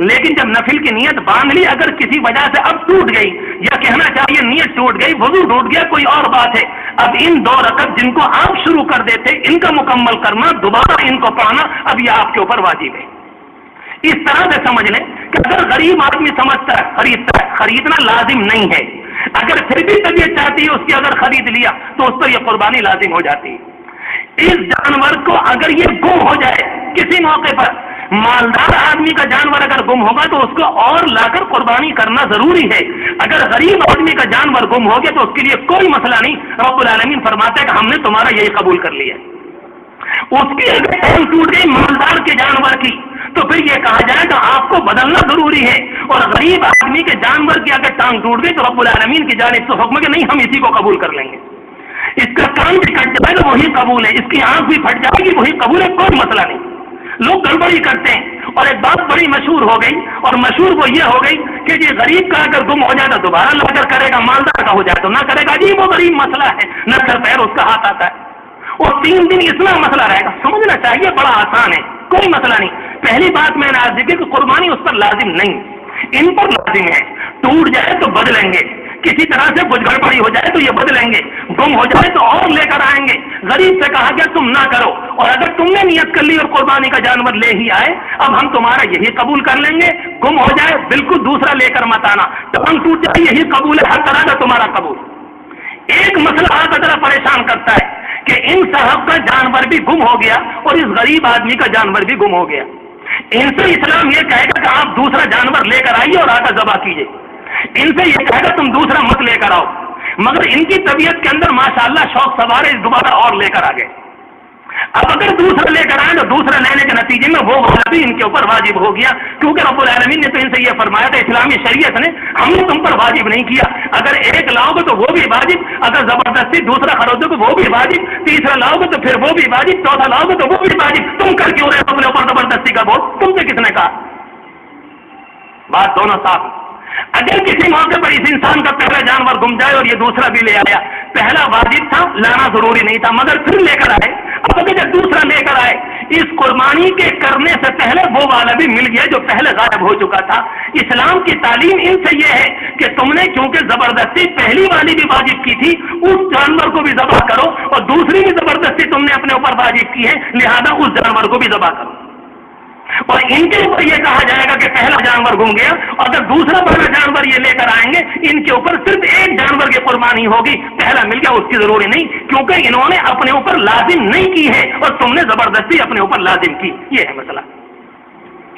لیکن جب نفل کی نیت باندھ لی، اگر کسی وجہ سے اب ٹوٹ گئی، یا کہنا چاہیے نیت ٹوٹ گئی، وضو ٹوٹ گیا، کوئی اور بات ہے، اب ان 2 رکعت جن کو آپ شروع کر دیتے ان کا مکمل کرنا، دوبارہ ان کو پڑھنا اب یہ آپ کے اوپر واجب ہے۔ اس طرح سے سمجھ لیں کہ اگر غریب آدمی سمجھتا ہے خریدتا ہے، خریدنا لازم نہیں ہے، اگر پھر بھی طبیعت چاہتی ہے اس کی اگر خرید لیا تو اس پر یہ قربانی لازم ہو جاتی ہے۔ اس جانور کو اگر یہ گم ہو جائے کسی موقع پر، مالدار آدمی کا جانور اگر گم ہوگا تو اس کو اور لا کر قربانی کرنا ضروری ہے، اگر غریب آدمی کا جانور گم ہو گیا تو اس کے لیے کوئی مسئلہ نہیں، رب العالمین فرماتا ہے کہ ہم نے تمہارا یہی قبول کر لیا۔ اس کی اگر ٹانگ ٹوٹ گئی مالدار کے جانور کی تو پھر یہ کہا جائے کہ آپ کو بدلنا ضروری ہے، اور غریب آدمی کے جانور کی اگر ٹانگ ٹوٹ گئی تو رب العالمین کی جانب سے حکم ہے کہ نہیں ہم اسی کو قبول کر لیں گے، اس کا کان بھی کٹ جائے گا وہی قبول ہے، اس کی آنکھ بھی پھٹ جائے گی وہی قبول ہے، کوئی مسئلہ نہیں۔ لوگ گڑبڑی کرتے ہیں، اور ایک بات بڑی مشہور ہو گئی، اور مشہور وہ یہ ہو گئی کہ جی غریب کا اگر گم ہو جائے تو دوبارہ لا کر کرے گا، مالدار کا ہو جائے تو نہ کرے گا، جی وہ غریب مسئلہ ہے، نہ سر پیر اس کا ہاتھ آتا ہے، اور 3 دن اتنا مسئلہ رہے گا۔ سمجھنا چاہیے بڑا آسان ہے، کوئی مسئلہ نہیں۔ پہلی بات میں نے آج دیکھی کہ قربانی اس پر لازم نہیں، ان پر لازم ہے، ٹوٹ جائے تو بدلیں گے، کسی طرح سے کچھ گڑبڑی ہو جائے تو یہ بدلیں گے، گم ہو جائے تو اور لے کر آئیں گے۔ غریب سے کہا گیا تم نہ کرو، اور اگر تم نے نیت کر لی اور قربانی کا جانور لے ہی آئے اب ہم تمہارا یہی قبول کر لیں گے، گم ہو جائے بالکل دوسرا لے کر مت آنا، ٹانگ ٹوٹ جائے یہی قبول ہے، ہر طرح کا تمہارا قبول۔ ایک مسئلہ آتا ذرا پریشان کرتا ہے کہ ان صاحب کا جانور بھی گم ہو گیا اور اس غریب آدمی کا جانور بھی گم ہو گیا، ان سے اسلام یہ کہے گا کہ آپ دوسرا جانور لے کر آئیے اور آ کر ذبح کیجیے، ان سے یہ کہے گا تم دوسرا مت لے کر آؤ، مگر ان کی طبیعت کے اندر ماشاءاللہ شوق سوار ہے، دوبارہ اور لے کر آ گئے۔ اب اگر دوسرا لے کر آئے تو دوسرا لینے کے نتیجے میں وہ والا بھی ان کے اوپر واجب ہو گیا، کیونکہ رب العالمین نے تو ان سے یہ فرمایا تھا، اسلامی شریعت نے ہم نے تم پر واجب نہیں کیا، اگر ایک لاؤ گے تو وہ بھی واجب، اگر زبردستی دوسرا خریدو گے وہ بھی واجب، تیسرا لاؤ گے تو پھر وہ بھی واجب، چوتھا لاؤ گے تو وہ بھی واجب، تم کر کیوں رہے اپنے اوپر زبردستی کا بول، تم سے کس نے کہا؟ بات دونوں صاف۔ اگر کسی موقع پر اس انسان کا پہلا جانور گم جائے اور یہ دوسرا بھی لے آیا، پہلا واجب تھا لانا ضروری نہیں تھا مگر پھر لے کر آئے، اب اگر جب دوسرا لے کر آئے اس قربانی کے کرنے سے پہلے وہ والا بھی مل گیا جو پہلے غائب ہو چکا تھا۔ اسلام کی تعلیم ان سے یہ ہے کہ تم نے کیونکہ زبردستی پہلی والی بھی واجب کی تھی اس جانور کو بھی ذبح کرو، اور دوسری بھی زبردستی تم نے اپنے اوپر واجب کی ہے لہذا اس جانور کو بھی ذبح کرو، اور ان کے اوپر یہ کہا جائے گا کہ پہلا جانور گم گیا، اور جب دوسرا بڑا جانور یہ لے کر آئیں گے ان کے اوپر صرف ایک جانور کی قربانی ہوگی، پہلا مل گیا اس کی ضروری نہیں، کیونکہ انہوں نے اپنے اوپر لازم نہیں کی ہے اور تم نے زبردستی اپنے اوپر لازم کی۔ یہ ہے مسئلہ،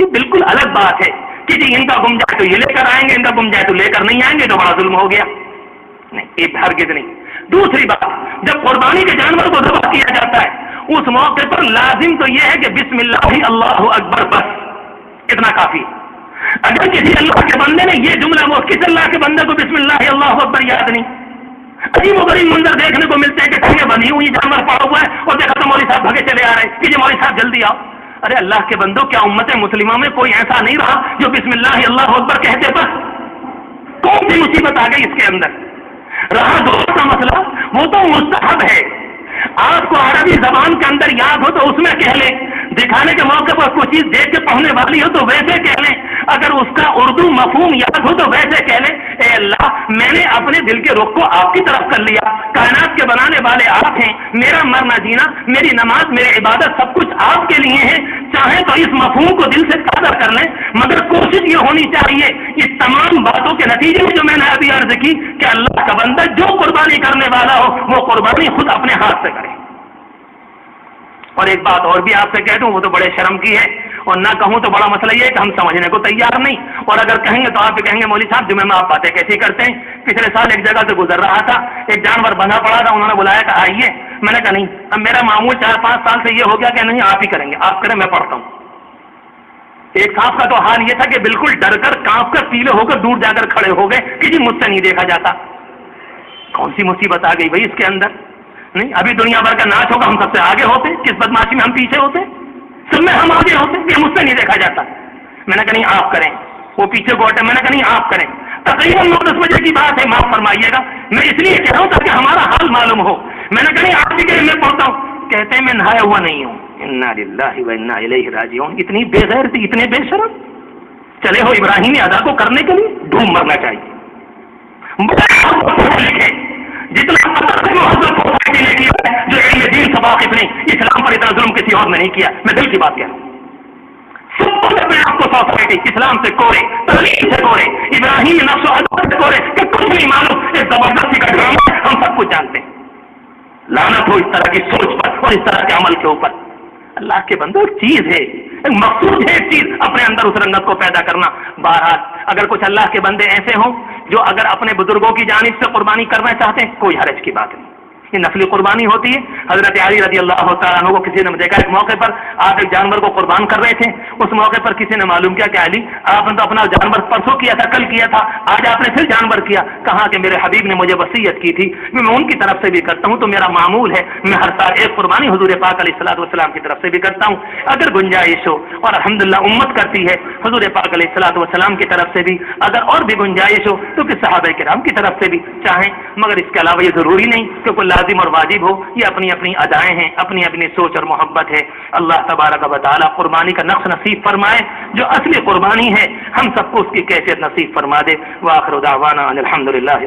یہ بالکل الگ بات ہے کہ جی ان کا گم جائے تو یہ لے کر آئیں گے، ان کا گم جائے تو لے کر نہیں آئیں گے، تو بڑا ظلم ہو گیا، نہیں، یہ ہرگز نہیں۔ دوسری بات، جب قربانی کے جانور کو ذبح کیا جاتا ہے اس موقع پر لازم تو یہ ہے کہ بسم اللہ اللہ اکبر، بس اتنا کافی۔ اگر کسی اللہ کے بندے نے یہ جملہ، وہ کس اللہ کے بندے کو بسم اللہ اللہ اکبر یاد نہیں؟ عجیب و غریب منظر دیکھنے کو ملتے ہیں کہ ٹھنگیں بندھی ہوئی جانور پڑا ہوا ہے اور دیکھا تو مولوی صاحب بھگے چلے آ رہے ہیں کہ جی مولوی صاحب جلدی آؤ۔ ارے اللہ کے بندو، کیا امت مسلمہ میں کوئی ایسا نہیں رہا جو بسم اللہ اللہ اکبر کہتے؟ بس کون سی مصیبت آ گئی اس کے اندر؟ رہا دوسرا مسئلہ، وہ تو مستحب ہے، آپ کو عربی زبان کے اندر یاد ہو تو اس میں کہہ لیں، دکھانے کے موقع پر کوئی چیز دیکھ کے پڑھنے والی ہو تو ویسے کہہ لیں، اگر اس کا اردو مفہوم یاد ہو تو ویسے کہہ لیں، اے اللہ میں نے اپنے دل کے رخ کو آپ کی طرف کر لیا، کائنات کے بنانے والے آپ ہیں، میرا مرنا جینا، میری نماز، میری عبادت سب کچھ آپ کے لیے ہے، چاہیں تو اس مفہوم کو دل سے قدر کر لیں، مگر کوشش یہ ہونی چاہیے اس تمام باتوں کے نتیجے میں جو میں نے ابھی عرض کی کہ اللہ کا بندہ جو قربانی کرنے والا ہو وہ قربانی خود اپنے ہاتھ سے کرے۔ اور ایک بات اور بھی آپ سے کہہ دوں، وہ تو بڑے شرم کی ہے، اور نہ کہوں تو بڑا مسئلہ یہ ہے کہ ہم سمجھنے کو تیار نہیں، اور اگر کہیں گے تو آپ کہیں گے مولوی صاحب جمعے میں آپ باتیں کیسی کرتے ہیں؟ پچھلے سال ایک جگہ سے گزر رہا تھا، ایک جانور بندھا پڑا تھا، انہوں نے بلایا کہ آئیے، میں نے کہا نہیں، اب میرا معمول 4-5 سال سے یہ ہو گیا کہ نہیں آپ ہی کریں گے، آپ کریں میں پڑھتا ہوں۔ ایک صاحب کا تو حال یہ تھا کہ بالکل ڈر کر کانپ کر پیلے ہو کر دور جا کر کھڑے ہو گئے کہ جی مجھ سے نہیں دیکھا جاتا۔ کون سی مصیبت آ گئی بھائی اس کے اندر؟ نہیں، ابھی دنیا بھر کا ناچ ہوگا ہم سب سے آگے ہوتے، کس بدماشی میں ہم پیچھے ہوتے، سب میں ہم آگے ہوتے کہ مجھ سے نہیں دیکھا جاتا۔ میں نے کہا نہیں آپ کریں، وہ پیچھے کو ہٹے، میں نے کہا نہیں آپ کریں۔ تقریباً 9-10 بجے کی بات ہے، معاف فرمائیے گا، میں اس لیے کہہ رہا ہوں تاکہ ہمارا حال معلوم ہو۔ میں نے کہا نہیں آپ بھی کہ میں پڑھتا ہوں، کہتے ہیں میں نہایا ہوا نہیں ہوں۔ انا للہ و انا الیہ راجعون۔ اتنی بے غیرتی، اتنے بے شرم، چلے ہو ابراہیمی ادا کو کرنے کے لیے ڈوب مرنا چاہیے. جتنا سوسائٹی نے کیا ہے جو علم دین سے واقف نہیں, اسلام پر اتنا ظلم کسی اور نے نہیں کیا. میں دل کی بات کہہ رہا ہوں. اپنے آپ کو سوسائٹی اسلام سے کورے, تعلیم سے کورے, ابراہیم نفس و عدالت سے کورے کہ کچھ نہیں معلوم. ایک زبردستی کا ڈرامہ ہم سب کچھ جانتے ہیں. لعنت ہو اس طرح کی سوچ پر اور اس طرح کے عمل کے اوپر. اللہ کے بندو ایک چیز ہے, ایک مقصود ہے ایک چیز اپنے اندر اس رنگت کو پیدا کرنا. بہرحال اگر کچھ اللہ کے بندے ایسے ہوں جو اگر اپنے بزرگوں کی جانب سے قربانی کرنا چاہتے ہیں, کوئی حرج کی بات نہیں. یہ نفلی قربانی ہوتی ہے. حضرت علی رضی اللہ تعالیٰ عنہ کو کسی نے دیکھا ایک موقع پر آپ ایک جانور کو قربان کر رہے تھے. اس موقع پر کسی نے معلوم کیا کہ علی آپ نے تو اپنا جانور پرسوں کیا تھا, کل کیا تھا, آج آپ نے پھر جانور کیا. کہا کہ میرے حبیب نے مجھے وصیت کی تھی, میں ان کی طرف سے بھی کرتا ہوں, تو میرا معمول ہے میں ہر سال ایک قربانی حضور پاک علیہ الصلوۃ والسلام کی طرف سے بھی کرتا ہوں. اگر گنجائش ہو, اور الحمدللہ امت کرتی ہے حضور پاک علیہ الصلوۃ والسلام کی طرف سے بھی, اگر اور بھی گنجائش ہو تو کہ صحابہ کرام کی طرف سے بھی چاہیں. مگر اس کے علاوہ یہ ضروری نہیں کہ کوئی لازم اور واجب ہو. یہ اپنی اپنی ادائیں ہیں, اپنی اپنی سوچ اور محبت ہے. اللہ تبارک و تعالی قربانی کا نقش نصیب فرمائے. جو اصلی قربانی ہے ہم سب کو اس کی کیفیت نصیب فرما دے. وآخر دعوانا الحمدللہ.